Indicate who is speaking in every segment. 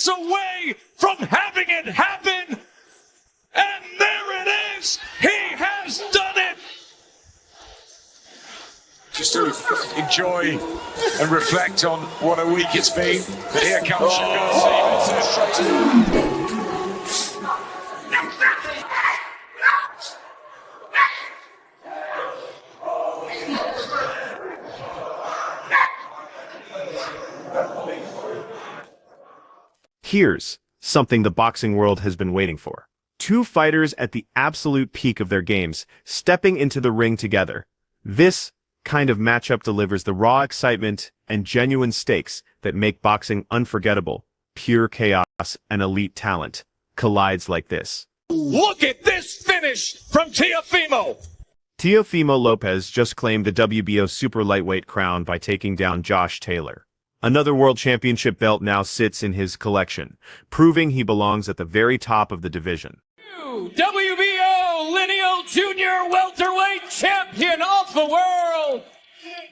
Speaker 1: minutes away from having it happen. And there it is. He has done it.
Speaker 2: Just to enjoy and reflect on what a week it's been. But here comes Shakur Stevenson.
Speaker 3: Here's something the boxing world has been waiting for. Two fighters at the absolute peak of their games, stepping into the ring together. This kind of matchup delivers the raw excitement and genuine stakes that make boxing unforgettable. Pure chaos and elite talent collides like this.
Speaker 1: Look at this finish from Teofimo.
Speaker 3: Teofimo Lopez just claimed the WBO super lightweight crown by taking down Josh Taylor. Another world championship belt now sits in his collection, proving he belongs at the very top of the division.
Speaker 1: WBO lineal junior welterweight champion of the world,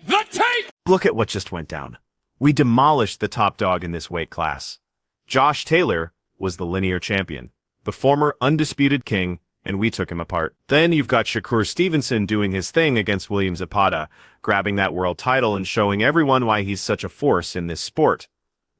Speaker 1: the tape.
Speaker 3: Look at what just went down. We demolished the top dog in this weight class. Josh Taylor was the linear champion, the former undisputed king, and we took him apart. Then you've got Shakur Stevenson doing his thing against William Zapata, grabbing that world title and showing everyone why he's such a force in this sport.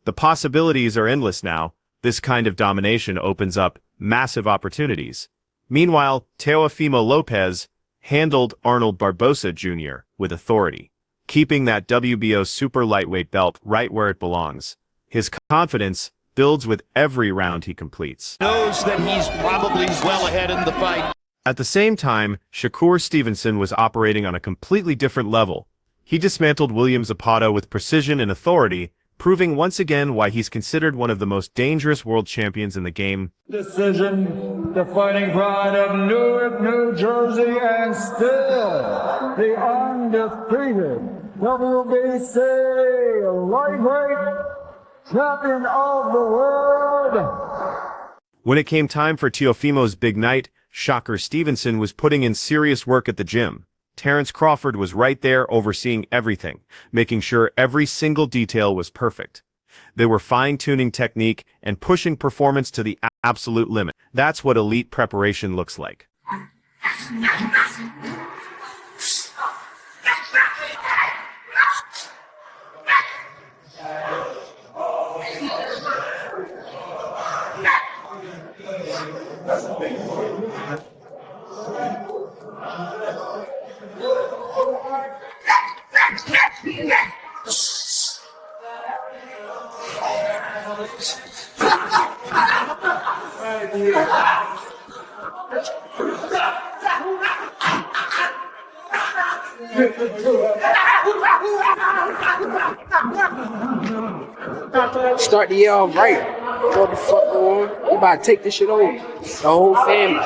Speaker 3: The possibilities are endless now. This kind of domination opens up massive opportunities. Meanwhile, Teofimo Lopez handled Arnold Barbosa Jr. with authority, keeping that WBO super lightweight belt right where it belongs. His confidence builds with every round he completes.
Speaker 4: Knows that he's probably well ahead in the fight.
Speaker 3: At the same time, Shakur Stevenson was operating on a completely different level. He dismantled William Zapata with precision and authority, proving once again why he's considered one of the most dangerous world champions in the game.
Speaker 5: Decision, the fighting pride of Newark, New Jersey, and still the undefeated WBC lightweight champion of the world.
Speaker 3: When it came time for Teofimo's big night, Shakur Stevenson was putting in serious work at the gym. Terrence Crawford was right there overseeing everything, making sure every single detail was perfect. They were fine-tuning technique and pushing performance to the absolute limit. That's what elite preparation looks like.
Speaker 6: Start the year off right. What the fuck on? We about to take this shit over. The whole family. You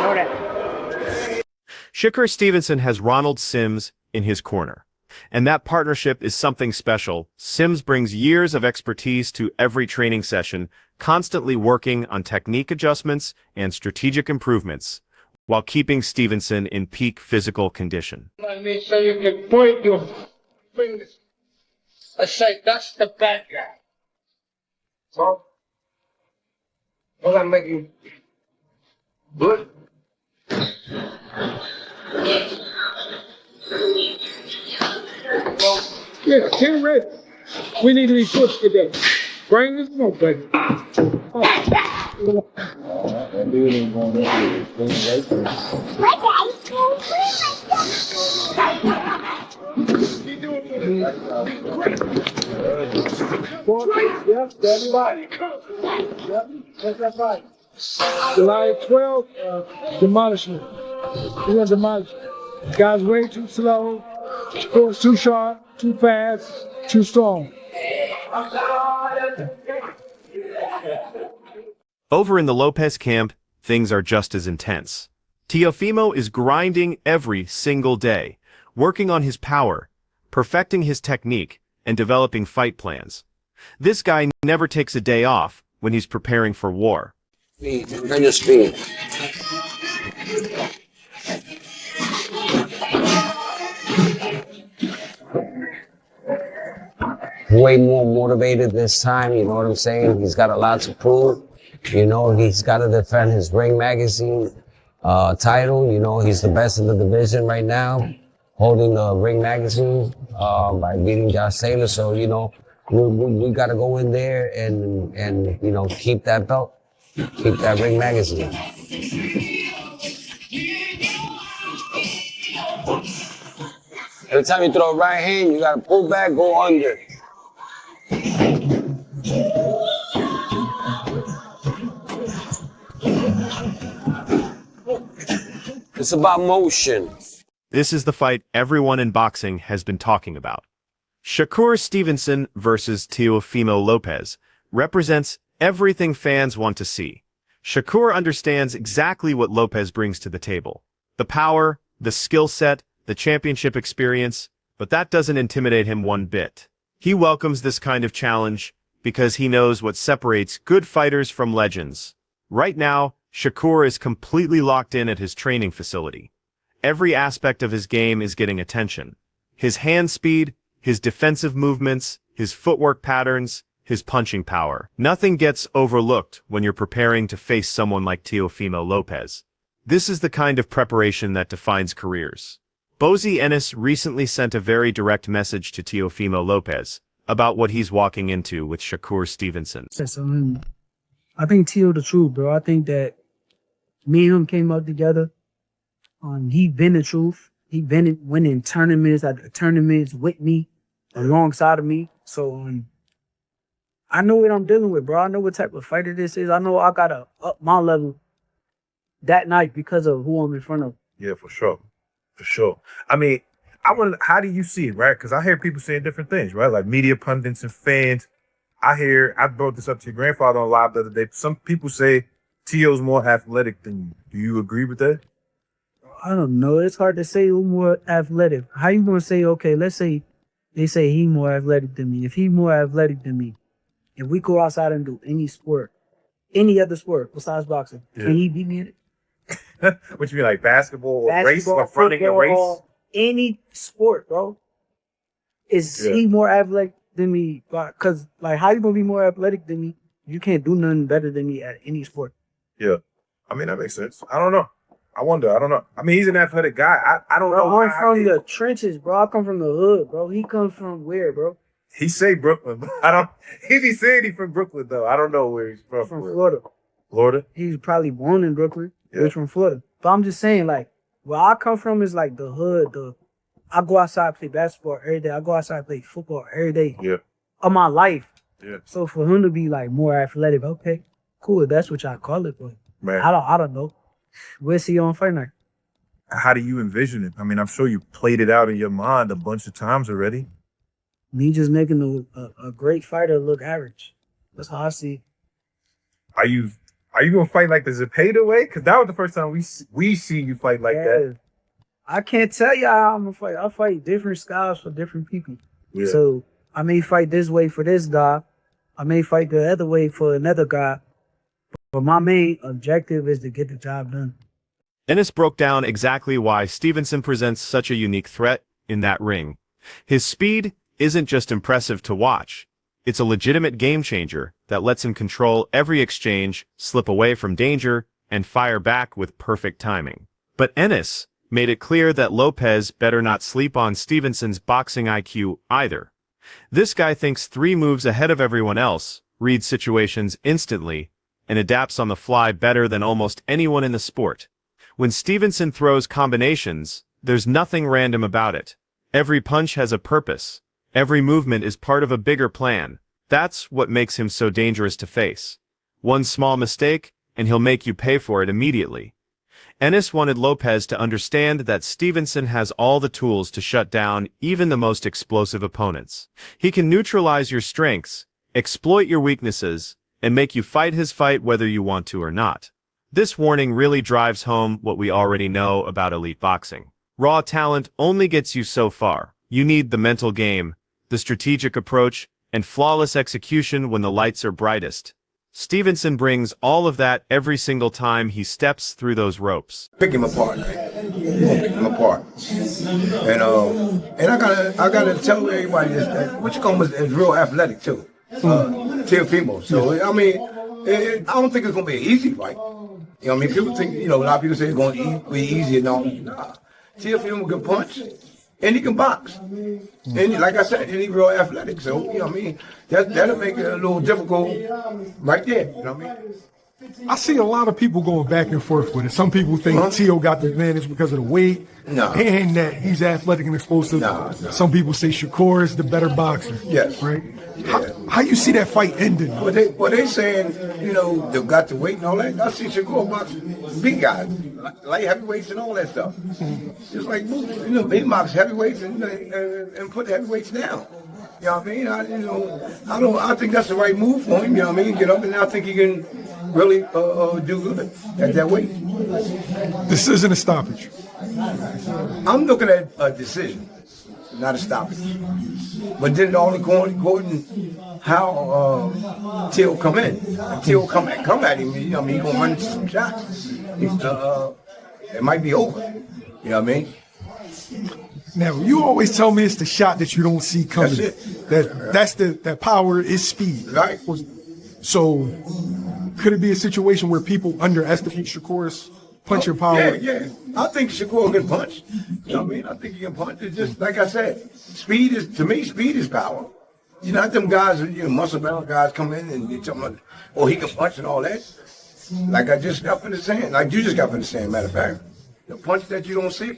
Speaker 6: know that.
Speaker 3: Shakur Stevenson has Ronald Sims in his corner. And that partnership is something special. Sims brings years of expertise to every training session, constantly working on technique adjustments and strategic improvements, while keeping Stevenson in peak physical condition.
Speaker 5: Let me so you can point your fingers. I say that's the bad guy. So, what I'm making good. Yeah, Tim Red. We need to be pushed today. Bring this smoke, baby. That dude ain't going to Yep, that's right. Yep, that's that fight. July 12th, demolishment. We're gonna demolish. Guys way too slow, sports too sharp, too fast, too strong.
Speaker 3: Over in the Lopez camp, things are just as intense. Teofimo is grinding every single day, working on his power, perfecting his technique, and developing fight plans. This guy never takes a day off when he's preparing for war.
Speaker 6: Speed, bring your speed.
Speaker 7: way more motivated this time. You know what I'm saying? He's got a lot to prove. You know, he's got to defend his Ring Magazine title. You know, he's the best in the division right now, holding the Ring Magazine by beating Josh Taylor. So, you know, we got to go in there and, you know, keep that belt, keep that Ring Magazine. Every time you throw a right hand, you got to pull back, go under. It's about motion.
Speaker 3: This is the fight everyone in boxing has been talking about. Shakur Stevenson versus Teofimo Lopez represents everything fans want to see. Shakur understands exactly what Lopez brings to the table. The power, the skill set, the championship experience, but that doesn't intimidate him one bit. He welcomes this kind of challenge because he knows what separates good fighters from legends. Right now, Shakur is completely locked in at his training facility. Every aspect of his game is getting attention. His hand speed, his defensive movements, his footwork patterns, his punching power. Nothing gets overlooked when you're preparing to face someone like Teofimo Lopez. This is the kind of preparation that defines careers. Bozy Ennis recently sent a very direct message to Teofimo Lopez about what he's walking into with Shakur Stevenson.
Speaker 8: I think Teo the truth, bro. I think that me and him came up together. He been the truth. He been winning tournaments after tournaments with me, alongside of me. So I know what I'm dealing with, bro. I know what type of fighter this is. I know I gotta up my level that night because of who I'm in front of.
Speaker 9: Yeah, for sure. For sure. I mean, how do you see it, right? Because I hear people saying different things, right? Like media pundits and fans. I brought this up to your grandfather on live the other day. Some people say Teo's more athletic than you. Do you agree with that?
Speaker 8: I don't know. It's hard to say who's more athletic. How you gonna say, okay, let's say they say he more athletic than me. If he more athletic than me, if we go outside and do any sport, any other sport besides boxing, can he beat me in it?
Speaker 9: What you mean, like basketball race, or running a race?
Speaker 8: Any sport, bro. Is he more athletic than me? Because, like, how you gonna be more athletic than me? You can't do nothing better than me at any sport.
Speaker 9: Yeah. I mean, that makes sense. I don't know. I wonder. I don't know. I mean, he's an athletic guy. I don't know.
Speaker 8: I'm from the trenches, bro. I come from the hood, bro. He comes from where, bro?
Speaker 9: He say Brooklyn, but I don't. He be saying he's from Brooklyn, though. I don't know where he's from.
Speaker 8: From Florida.
Speaker 9: Florida?
Speaker 8: He's probably born in Brooklyn. Yeah. He's from Florida. But I'm just saying, like, where I come from is like the hood. I go outside, play basketball every day. I go outside, play football every day.
Speaker 9: Yeah.
Speaker 8: Of my life.
Speaker 9: Yeah.
Speaker 8: So for him to be like more athletic, okay, cool. That's what y'all call it, but
Speaker 9: man,
Speaker 8: I don't know. We'll see you on fight night.
Speaker 9: How do you envision it? I mean, I'm sure you played it out in your mind a bunch of times already.
Speaker 8: Me just making a great fighter look average. That's how I see it.
Speaker 9: Are you gonna fight like the Zepeda way? Because that was the first time we seen you fight like that.
Speaker 8: I can't tell you how I'm gonna fight. I fight different styles for different people.
Speaker 9: Yeah.
Speaker 8: So I may fight this way for this guy. I may fight the other way for another guy. But my main objective is to get the job done.
Speaker 3: Ennis broke down exactly why Stevenson presents such a unique threat in that ring. His speed isn't just impressive to watch. It's a legitimate game changer that lets him control every exchange, slip away from danger, and fire back with perfect timing. But Ennis made it clear that Lopez better not sleep on Stevenson's boxing IQ either. This guy thinks 3 moves ahead of everyone else, reads situations instantly, and adapts on the fly better than almost anyone in the sport. When Stevenson throws combinations, there's nothing random about it. Every punch has a purpose. Every movement is part of a bigger plan. That's what makes him so dangerous to face. One small mistake, and he'll make you pay for it immediately. Ennis wanted Lopez to understand that Stevenson has all the tools to shut down even the most explosive opponents. He can neutralize your strengths, exploit your weaknesses, and make you fight his fight whether you want to or not. This warning really drives home what we already know about elite boxing. Raw talent only gets you so far. You need the mental game, the strategic approach, and flawless execution when the lights are brightest. Stevenson brings all of that every single time he steps through those ropes.
Speaker 6: Pick him apart, right?
Speaker 10: You're gonna pick them apart. And I gotta tell everybody this, that what you call him is real athletic too. Teofimo. So I mean, I don't think it's gonna be an easy fight. You know what I mean? People think, a lot of people say it's gonna be easy and all. Nah. Teofimo can punch and he can box. And like I said, he's real athletic. So, you know what I mean? That'll make it a little difficult right there. You know what I mean?
Speaker 5: I see a lot of people going back and forth with it. Some people think Teo got the advantage because of the weight and that he's athletic and explosive. Some people say Shakur is the better boxer.
Speaker 10: Yes.
Speaker 5: Right? Yeah. How you see that fight ending?
Speaker 10: Well, they saying, they've got the weight and all that. I see Shakur box big guys, light heavyweights and all that stuff. Just like Boots, he box heavyweights and put heavyweights down. You know what I mean? I think that's the right move for him. You know what I mean? Get up, and I think he can really do good at that weight.
Speaker 5: This isn't a stoppage.
Speaker 10: I'm looking at a decision, not a stoppage. But then all according how Teo come in. If Teo come at him, he's gonna run some shots. It might be over. You know what I mean?
Speaker 5: Now, you always tell me it's the shot that you don't see coming.
Speaker 10: That's it.
Speaker 5: That power is speed.
Speaker 10: Right.
Speaker 5: So, could it be a situation where people underestimate Shakur's punching power?
Speaker 10: Yeah. I think Shakur can punch. You know what I mean? I think he can punch. It's just, like I said, speed is power. Not them guys, muscle bound guys come in and they tell me, he can punch and all that. Like I just got finished saying, like you just got finished saying, matter of fact. The punch that you don't see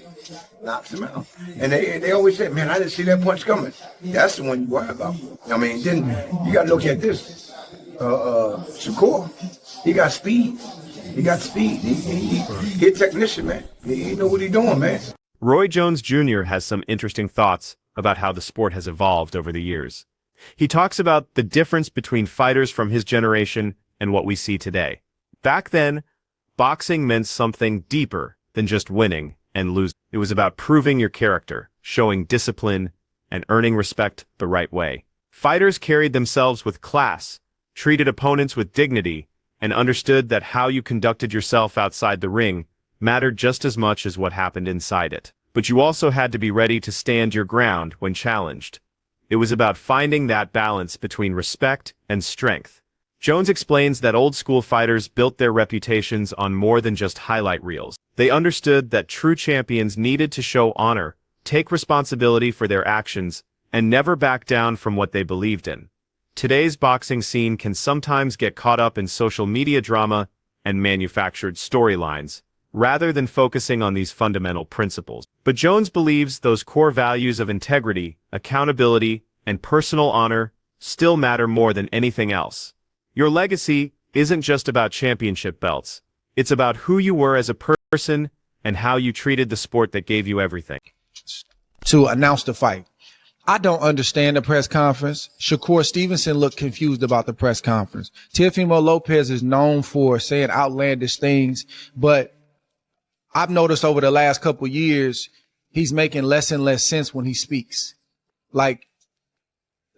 Speaker 10: knocks him out. And they always say, man, I didn't see that punch coming. That's the one you worry about. I mean, then you got to look at this. Shakur, he got speed. He a technician, man. He know what he's doing, man.
Speaker 3: Roy Jones Jr. has some interesting thoughts about how the sport has evolved over the years. He talks about the difference between fighters from his generation and what we see today. Back then, boxing meant something deeper than just winning and losing. It was about proving your character, showing discipline, and earning respect the right way. Fighters carried themselves with class, treated opponents with dignity, and understood that how you conducted yourself outside the ring mattered just as much as what happened inside it. But you also had to be ready to stand your ground when challenged. It was about finding that balance between respect and strength. Jones explains that old-school fighters built their reputations on more than just highlight reels. They understood that true champions needed to show honor, take responsibility for their actions, and never back down from what they believed in. Today's boxing scene can sometimes get caught up in social media drama and manufactured storylines, rather than focusing on these fundamental principles. But Jones believes those core values of integrity, accountability, and personal honor still matter more than anything else. Your legacy isn't just about championship belts. It's about who you were as a person and how you treated the sport that gave you everything.
Speaker 11: To announce the fight. I don't understand the press conference. Shakur Stevenson looked confused about the press conference. Teofimo Lopez is known for saying outlandish things, but I've noticed over the last couple of years, he's making less and less sense when he speaks. Like,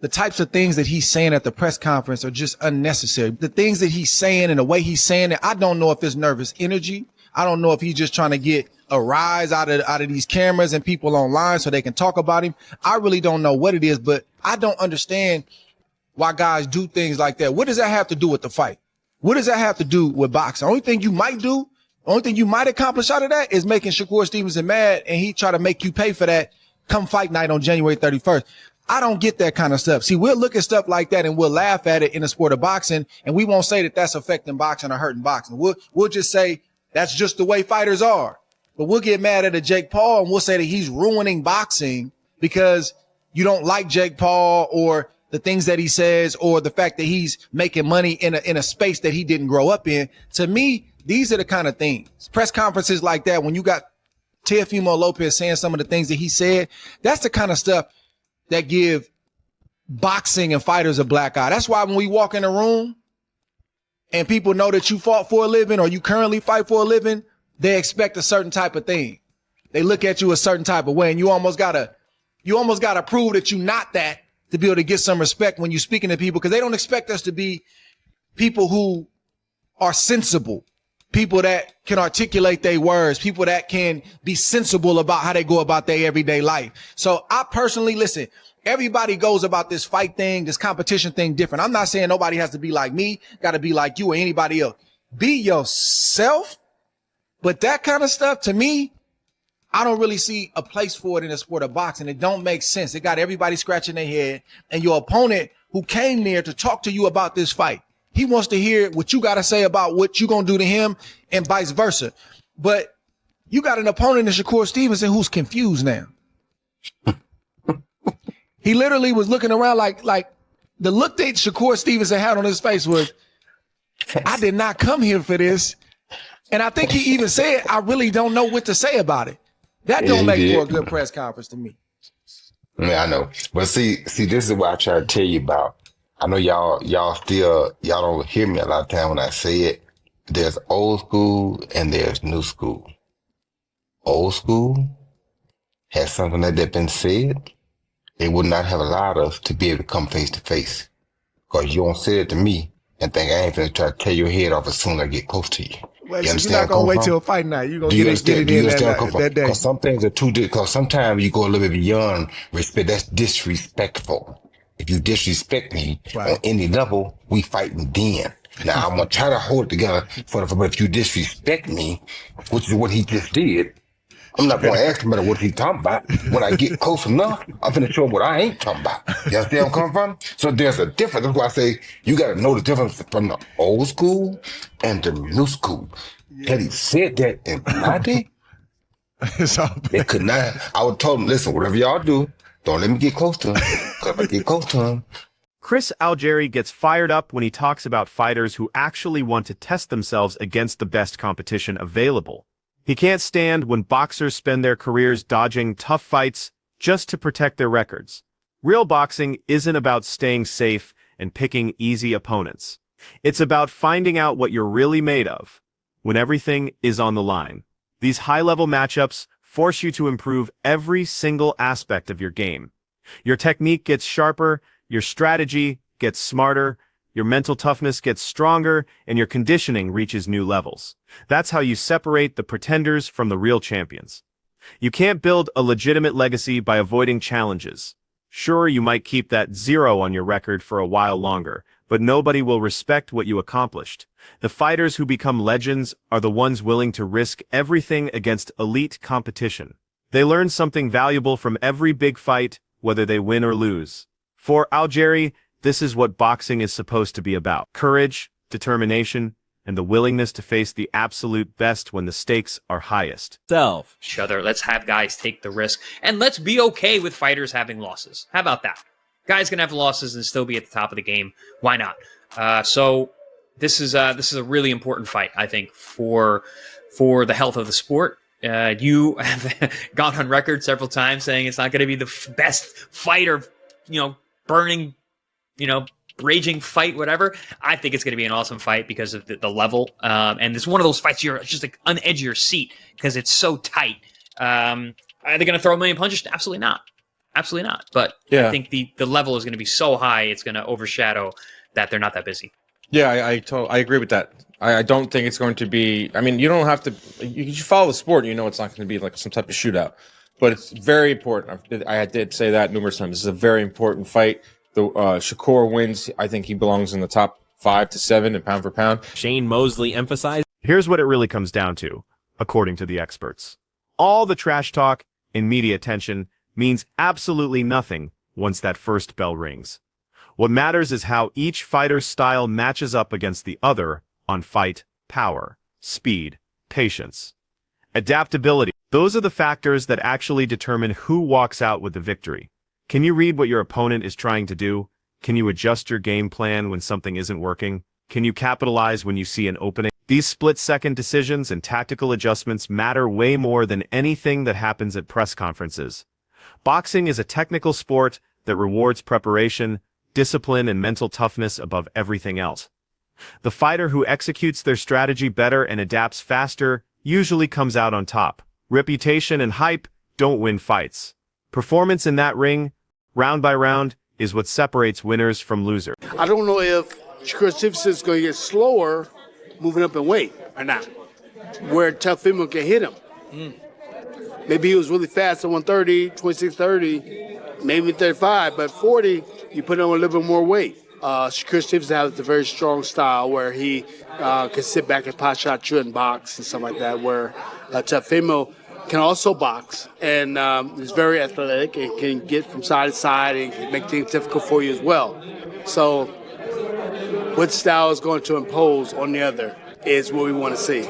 Speaker 11: the types of things that he's saying at the press conference are just unnecessary. The things that he's saying and the way he's saying it, I don't know if it's nervous energy. I don't know if he's just trying to get a rise out of these cameras and people online so they can talk about him. I really don't know what it is, but I don't understand why guys do things like that. What does that have to do with the fight? What does that have to do with boxing? Only thing you might accomplish out of that is making Shakur Stevenson mad, and he try to make you pay for that come fight night on January 31st. I don't get that kind of stuff. See, we'll look at stuff like that and we'll laugh at it in the sport of boxing, and we won't say that that's affecting boxing or hurting boxing. We'll just say that's just the way fighters are. But we'll get mad at a Jake Paul and we'll say that he's ruining boxing because you don't like Jake Paul or the things that he says or the fact that he's making money in a space that he didn't grow up in. To me, these are the kind of things. Press conferences like that, when you got Teofimo Lopez saying some of the things that he said, that's the kind of stuff that give boxing and fighters a black eye. That's why when we walk in a room and people know that you fought for a living or you currently fight for a living, they expect a certain type of thing. They look at you a certain type of way, and you almost gotta prove that you're not that to be able to get some respect when you're speaking to people, because they don't expect us to be people who are sensible. people that can articulate their words, people that can be sensible about how they go about their everyday life. So I personally, listen, everybody goes about this fight thing, this competition thing different. I'm not saying nobody has to be like me, got to be like you or anybody else. Be yourself. But that kind of stuff, to me, I don't really see a place for it in the sport of boxing. It don't make sense. It got everybody scratching their head, and your opponent who came there to talk to you about this fight, he wants to hear what you got to say about what you going to do to him and vice versa. But you got an opponent in Shakur Stevenson who's confused now. He literally was looking around like the look that Shakur Stevenson had on his face was, I did not come here for this. And I think he even said, I really don't know what to say about it. That don't make for a good press conference to me.
Speaker 12: Yeah, I know. But see, this is what I try to tell you about. I know y'all don't hear me a lot of time when I say it. There's old school and there's new school. Old school has something like that been said, they would not have allowed us to be able to come face to face. Because you don't say it to me and think I ain't gonna try to tear your head off as soon as I get close to you.
Speaker 11: Well, so you're not gonna wait till a fight night. You're gonna get it in that day.
Speaker 12: Because some things are too because sometimes you go a little bit beyond respect. That's disrespectful. If you disrespect me on any level, we fighting then. Now I'm gonna try to hold it together but if you disrespect me, which is what he just did, I'm not gonna ask him about what he's talking about. When I get close enough, I'm gonna show him what I ain't talking about. You understand where I'm coming from? So there's a difference. That's why I say you gotta know the difference from the old school and the new school. Had he said that in my day, they could not. I would tell him, listen, whatever y'all do, don't let me get close to him. Because if I get close to him.
Speaker 3: Chris Algieri gets fired up when he talks about fighters who actually want to test themselves against the best competition available. He can't stand when boxers spend their careers dodging tough fights just to protect their records. Real boxing isn't about staying safe and picking easy opponents. It's about finding out what you're really made of when everything is on the line. These high-level matchups force you to improve every single aspect of your game. Your technique gets sharper, your strategy gets smarter, your mental toughness gets stronger, and your conditioning reaches new levels. That's how you separate the pretenders from the real champions. You can't build a legitimate legacy by avoiding challenges. Sure, you might keep that 0 on your record for a while longer, but nobody will respect what you accomplished. The fighters who become legends are the ones willing to risk everything against elite competition. They learn something valuable from every big fight, whether they win or lose. For Algieri, this is what boxing is supposed to be about. Courage, determination, and the willingness to face the absolute best when the stakes are highest.
Speaker 13: Each other. Let's have guys take the risk, and let's be okay with fighters having losses. How about that? Guys can have losses and still be at the top of the game. Why not? So this is a really important fight, I think, for the health of the sport. You have gone on record several times saying it's not going to be the best fight or, burning, raging fight, whatever. I think it's going to be an awesome fight because of the level. And it's one of those fights you're just like on the edge of your seat because it's so tight. Are they going to throw a million punches? Absolutely not. Absolutely not. But I think the level is going to be so high, it's going to overshadow that they're not that busy.
Speaker 14: Yeah, I agree with that. I don't think it's going to be. I mean, you don't have to. You follow the sport, and you know it's not going to be like some type of shootout. But it's very important. I did say that numerous times. This is a very important fight. The Shakur wins. I think he belongs in the top 5 to 7 in pound for pound.
Speaker 3: Shane Mosley emphasized. Here's what it really comes down to, according to the experts. All the trash talk and media attention means absolutely nothing once that first bell rings. What matters is how each fighter's style matches up against the other on fight power, speed, patience, adaptability. Those are the factors that actually determine who walks out with the victory. Can you read what your opponent is trying to do? Can you adjust your game plan when something isn't working? Can you capitalize when you see an opening? These split-second decisions and tactical adjustments matter way more than anything that happens at press conferences. Boxing is a technical sport that rewards preparation, discipline, and mental toughness above everything else. The fighter who executes their strategy better and adapts faster usually comes out on top. Reputation and hype don't win fights. Performance in that ring, round by round, is what separates winners from losers.
Speaker 15: I don't know if Shakur Stevenson is going to get slower moving up in weight or not, where Teofimo can hit him. Maybe he was really fast at 130, 26-30, maybe 35, but 40, you put on a little bit more weight. Shakur Stevenson has a very strong style where he can sit back and pot shot you and box and stuff like that, where Teofimo can also box and is very athletic and can get from side to side and can make things difficult for you as well. So what style is going to impose on the other is what we want to see.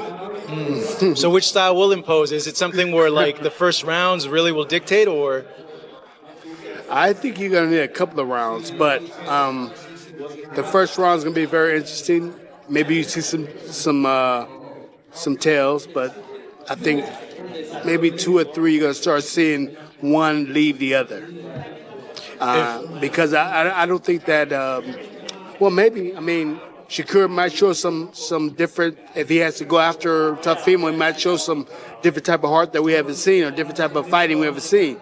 Speaker 16: So which style will impose? Is it something where like the first rounds really will dictate, or?
Speaker 15: I think you're going to need a couple of rounds, but the first round is going to be very interesting. Maybe you see some tails, but I think maybe 2 or 3 you're going to start seeing one leave the other. Because I don't think that, well, maybe, I mean, Shakur might show some different, if he has to go after Teofimo, he might show some different type of heart that we haven't seen or different type of fighting we haven't seen.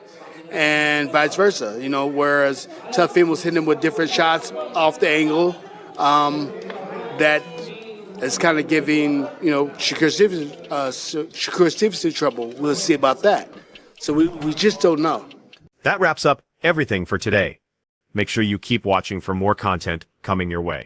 Speaker 15: And vice versa, you know, whereas Teofimo's hitting him with different shots off the angle that is kind of giving, you know, Shakur Stevenson trouble. We'll see about that. So we just don't know.
Speaker 3: That wraps up everything for today. Make sure you keep watching for more content coming your way.